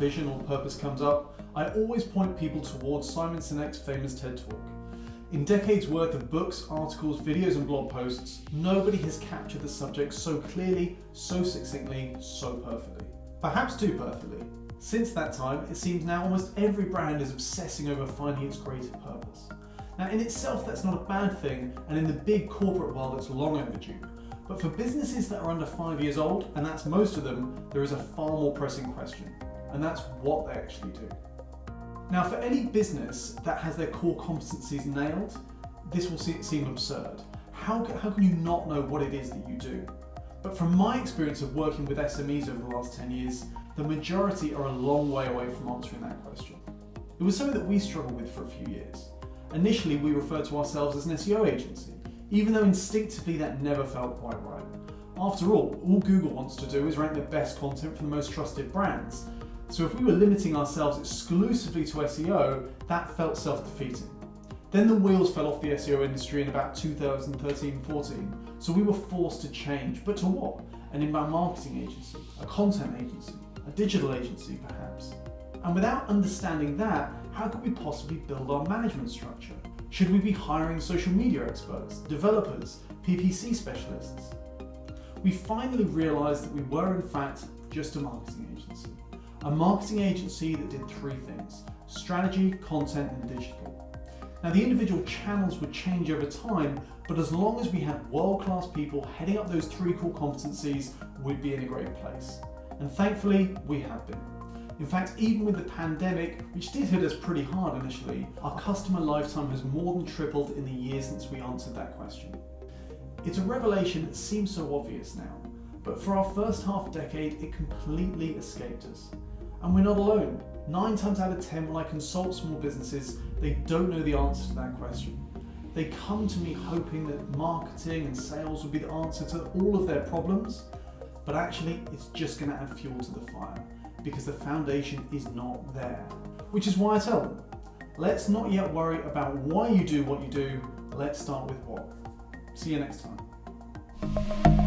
vision or purpose comes up, I always point people towards Simon Sinek's famous TED Talk. In decades worth of books, articles, videos and blog posts, nobody has captured the subject so clearly, so succinctly, so perfectly. Perhaps too perfectly. Since that time, it seems now almost every brand is obsessing over finding its greater purpose. Now in itself that's not a bad thing, and in the big corporate world it's long overdue. But for businesses that are under 5 years old, and that's most of them, there is a far more pressing question, and that's what they actually do. Now for any business that has their core competencies nailed, this will seem absurd. How can you not know what it is that you do? But from my experience of working with SMEs over the last 10 years, the majority are a long way away from answering that question. It was something that we struggled with for a few years. Initially, we referred to ourselves as an SEO agency, even though instinctively that never felt quite right. After all Google wants to do is rank the best content for the most trusted brands. So if we were limiting ourselves exclusively to SEO, that felt self-defeating. Then the wheels fell off the SEO industry in about 2013-14, so we were forced to change. But to what? An inbound marketing agency, a content agency, a digital agency perhaps. And without understanding that, how could we possibly build our management structure? Should we be hiring social media experts, developers, PPC specialists? We finally realized that we were in fact just a marketing agency. A marketing agency that did three things: strategy, content, and digital. Now the individual channels would change over time, but as long as we had world-class people heading up those three core competencies, we'd be in a great place. And thankfully, we have been. In fact, even with the pandemic, which did hit us pretty hard initially, our customer lifetime has more than tripled in the years since we answered that question. It's a revelation that seems so obvious now, but for our first half decade, it completely escaped us. And we're not alone. 9 times out of 10 when I consult small businesses, they don't know the answer to that question. They come to me hoping that marketing and sales will be the answer to all of their problems, but actually it's just going to add fuel to the fire because the foundation is not there. Which is why I tell them, let's not yet worry about why you do what you do, let's start with what. See you next time.